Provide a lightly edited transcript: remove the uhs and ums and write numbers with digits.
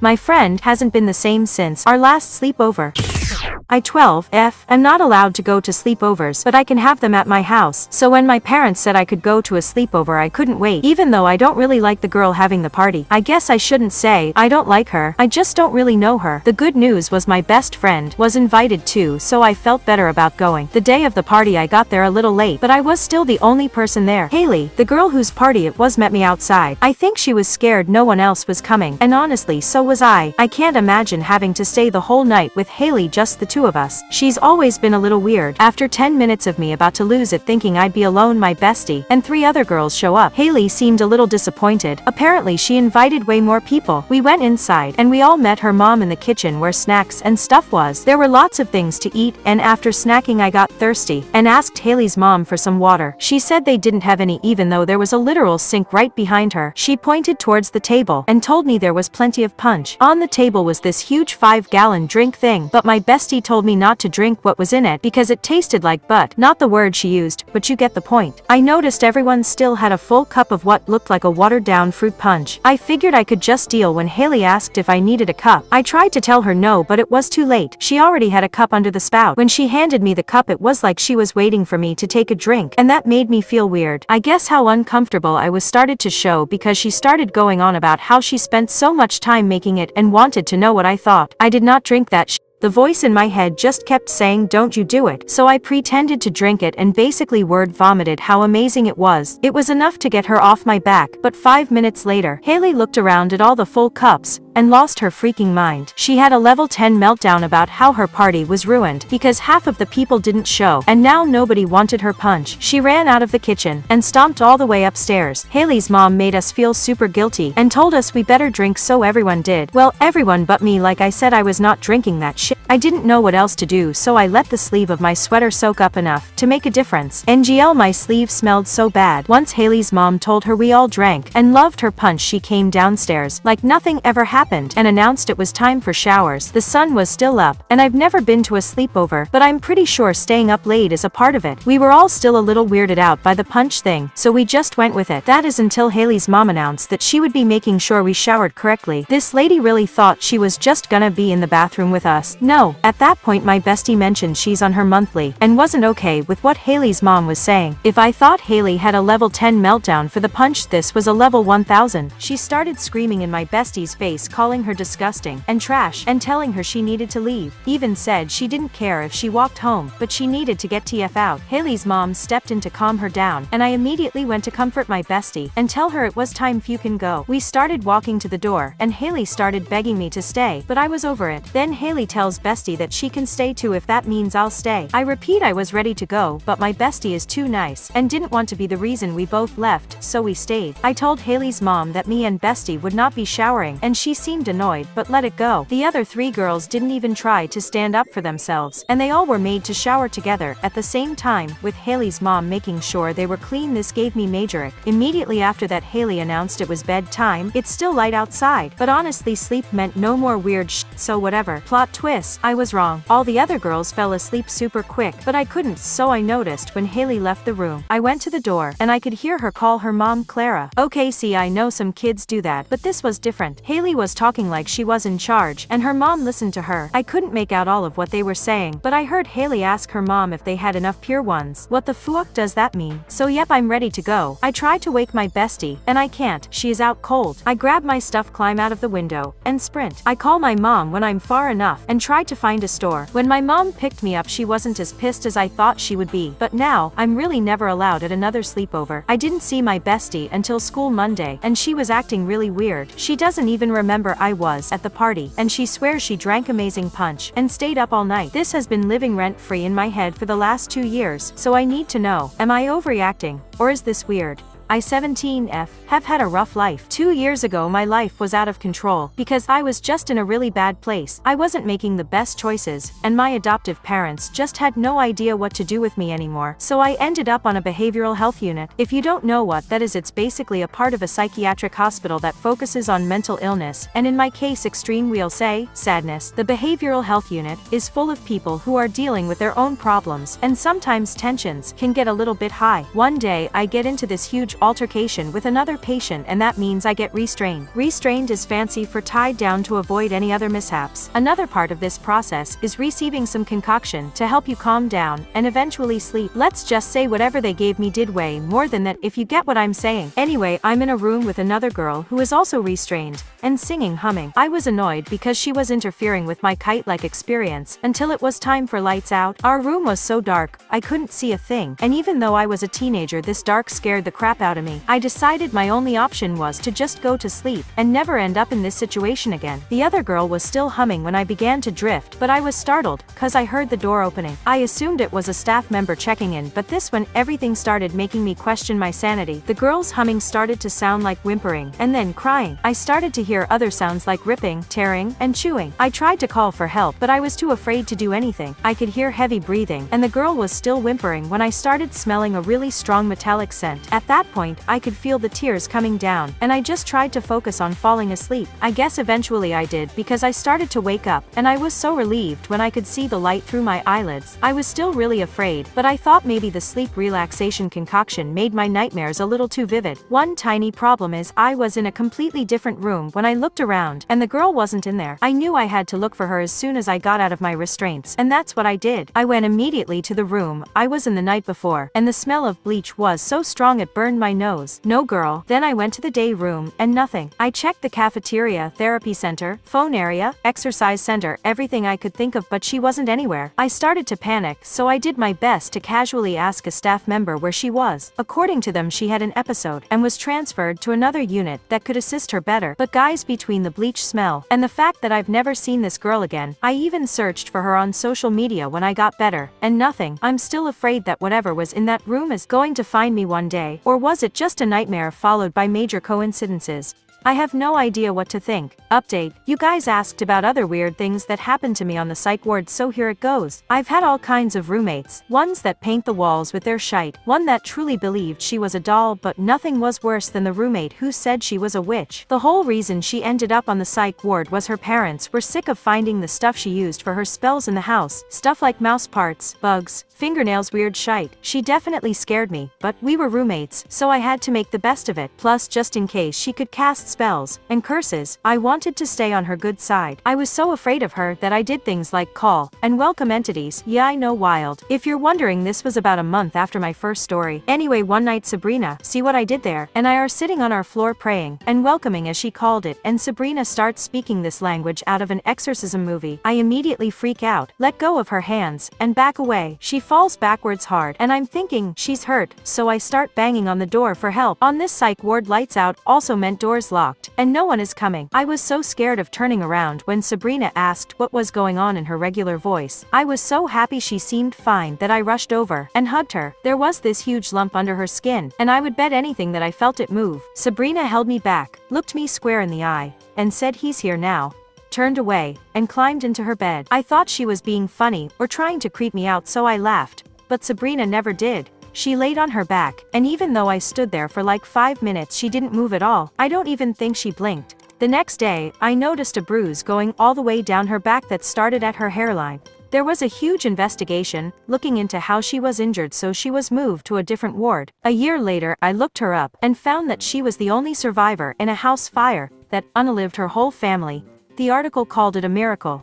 My friend hasn't been the same since our last sleepover. I 12F am not allowed to go to sleepovers, but I can have them at my house. So when my parents said I could go to a sleepover, I couldn't wait. Even though I don't really like the girl having the party. I guess I shouldn't say I don't like her. I just don't really know her. The good news was my best friend was invited too, so I felt better about going. The day of the party I got there a little late, but I was still the only person there. Haley, the girl whose party it was, met me outside. I think she was scared no one else was coming, and honestly so was I. I can't imagine having to stay the whole night with Haley, just the two of us. She's always been a little weird. After 10 minutes of me about to lose it thinking I'd be alone, my bestie and 3 other girls show up. Haley seemed a little disappointed. Apparently she invited way more people. We went inside and we all met her mom in the kitchen where snacks and stuff was. There were lots of things to eat, and after snacking I got thirsty and asked Haley's mom for some water. She said they didn't have any, even though there was a literal sink right behind her. She pointed towards the table and told me there was plenty of punch. On the table was this huge 5-gallon drink thing, but my bestie told me not to drink what was in it because it tasted like butt. Not the word she used, but you get the point. I noticed everyone still had a full cup of what looked like a watered-down fruit punch. I figured I could just deal when Haley asked if I needed a cup. I tried to tell her no, but it was too late. She already had a cup under the spout. When she handed me the cup, it was like she was waiting for me to take a drink, and that made me feel weird. I guess how uncomfortable I was started to show because she started going on about how she spent so much time making it and wanted to know what I thought. I did not drink that. The voice in my head just kept saying, "Don't you do it." So I pretended to drink it and basically word vomited how amazing it was. It was enough to get her off my back, but 5 minutes later, Haley looked around at all the full cups and lost her freaking mind. She had a level 10 meltdown about how her party was ruined because half of the people didn't show, and now nobody wanted her punch. She ran out of the kitchen and stomped all the way upstairs. Haley's mom made us feel super guilty and told us we better drink, so everyone did. Well, everyone but me. Like I said, I was not drinking that shit. I didn't know what else to do, so I let the sleeve of my sweater soak up enough to make a difference. NGL, my sleeve smelled so bad. Once Haley's mom told her we all drank and loved her punch, she came downstairs like nothing ever happened and announced it was time for showers. The sun was still up, and I've never been to a sleepover, but I'm pretty sure staying up late is a part of it. We were all still a little weirded out by the punch thing, so we just went with it. That is until Haley's mom announced that she would be making sure we showered correctly. This lady really thought she was just gonna be in the bathroom with us. No, at that point my bestie mentioned she's on her monthly and wasn't okay with what Haley's mom was saying. If I thought Haley had a level 10 meltdown for the punch, this was a level 1000. She started screaming in my bestie's face, calling her disgusting and trash and telling her she needed to leave. Even said she didn't care if she walked home, but she needed to get TF out. Haley's mom stepped in to calm her down, and I immediately went to comfort my bestie and tell her it was time, you can go. We started walking to the door, and Haley started begging me to stay, but I was over it. Then Haley tells bestie that she can stay too if that means I'll stay. I repeat, I was ready to go, but my bestie is too nice and didn't want to be the reason we both left, so we stayed. I told Haley's mom that me and bestie would not be showering, and she seemed annoyed but let it go. The other 3 girls didn't even try to stand up for themselves, and they all were made to shower together at the same time, with Haley's mom making sure they were clean. This gave me major ick. Immediately after that, Haley announced it was bedtime. It's still light outside, but honestly sleep meant no more weird shit, so whatever. Plot twist, I was wrong. All the other girls fell asleep super quick, but I couldn't, so I noticed when Haley left the room. I went to the door, and I could hear her call her mom Clara. Okay, see, I know some kids do that, but this was different. Haley was talking like she was in charge, and her mom listened to her. I couldn't make out all of what they were saying, but I heard Haley ask her mom if they had enough pure ones. What the fuck does that mean? So yep, I'm ready to go. I tried to wake my bestie, and I can't. She is out cold. I grab my stuff, climb out of the window, and sprint. I call my mom when I'm far enough, and try to find a store. When my mom picked me up, she wasn't as pissed as I thought she would be, but now, I'm really never allowed at another sleepover. I didn't see my bestie until school Monday, and she was acting really weird. She doesn't even remember I was at the party, and she swears she drank amazing punch and stayed up all night. This has been living rent-free in my head for the last 2 years, so I need to know, am I overreacting, or is this weird? I 17F have had a rough life. 2 years ago my life was out of control because I was just in a really bad place. I wasn't making the best choices, and my adoptive parents just had no idea what to do with me anymore. So I ended up on a behavioral health unit. If you don't know what that is, it's basically a part of a psychiatric hospital that focuses on mental illness, and in my case extreme, we'll say, sadness. The behavioral health unit is full of people who are dealing with their own problems, and sometimes tensions can get a little bit high. One day I get into this huge altercation with another patient, and that means I get restrained. Restrained is fancy for tied down to avoid any other mishaps. Another part of this process is receiving some concoction to help you calm down and eventually sleep. Let's just say whatever they gave me did way more than that, if you get what I'm saying. Anyway, I'm in a room with another girl who is also restrained and singing humming. I was annoyed because she was interfering with my kite-like experience until it was time for lights out. Our room was so dark, I couldn't see a thing, and even though I was a teenager, this dark scared the crap out of me. I decided my only option was to just go to sleep and never end up in this situation again. The other girl was still humming when I began to drift, but I was startled cause I heard the door opening. I assumed it was a staff member checking in, but this when everything started making me question my sanity. The girl's humming started to sound like whimpering and then crying. I started to hear other sounds like ripping, tearing, and chewing. I tried to call for help, but I was too afraid to do anything. I could hear heavy breathing, and the girl was still whimpering when I started smelling a really strong metallic scent. At that point, I could feel the tears coming down, and I just tried to focus on falling asleep. I guess eventually I did, because I started to wake up, and I was so relieved when I could see the light through my eyelids. I was still really afraid, but I thought maybe the sleep relaxation concoction made my nightmares a little too vivid. One tiny problem is I was in a completely different room when I looked around, and the girl wasn't in there. I knew I had to look for her as soon as I got out of my restraints, and that's what I did. I went immediately to the room I was in the night before, and the smell of bleach was so strong it burned my nose. No girl. Then I went to the day room, and nothing. I checked the cafeteria, therapy center, phone area, exercise center, everything I could think of, but she wasn't anywhere. I started to panic, so I did my best to casually ask a staff member where she was. According to them, she had an episode and was transferred to another unit that could assist her better. But guys, between the bleach smell and the fact that I've never seen this girl again, I even searched for her on social media when I got better, and nothing. I'm still afraid that whatever was in that room is going to find me one day, or was it just a nightmare followed by major coincidences? I have no idea what to think. Update: you guys asked about other weird things that happened to me on the psych ward, so here it goes. I've had all kinds of roommates. Ones that paint the walls with their shite. One that truly believed she was a doll, but nothing was worse than the roommate who said she was a witch. The whole reason she ended up on the psych ward was her parents were sick of finding the stuff she used for her spells in the house. Stuff like mouse parts, bugs, fingernails, weird shite. She definitely scared me, but we were roommates, so I had to make the best of it. Plus, just in case she could cast spells and curses, I wanted to stay on her good side. I was so afraid of her that I did things like call and welcome entities. Yeah, I know, wild. If you're wondering, this was about a month after my first story. Anyway, one night Sabrina, see what I did there, and I are sitting on our floor praying and welcoming, as she called it, and Sabrina starts speaking this language out of an exorcism movie. I immediately freak out, let go of her hands, and back away. She falls backwards hard, and I'm thinking she's hurt, so I start banging on the door for help. On this psych ward, lights out also meant doors locked, and no one is coming. I was so scared of turning around when Sabrina asked what was going on in her regular voice. I was so happy she seemed fine that I rushed over and hugged her. There was this huge lump under her skin, and I would bet anything that I felt it move. Sabrina held me back, looked me square in the eye, and said, "He's here now," turned away, and climbed into her bed. I thought she was being funny or trying to creep me out, so I laughed, but Sabrina never did. She laid on her back, and even though I stood there for like 5 minutes, she didn't move at all. I don't even think she blinked. The next day, I noticed a bruise going all the way down her back that started at her hairline. There was a huge investigation looking into how she was injured, so she was moved to a different ward. A year later, I looked her up and found that she was the only survivor in a house fire that unalived her whole family. The article called it a miracle.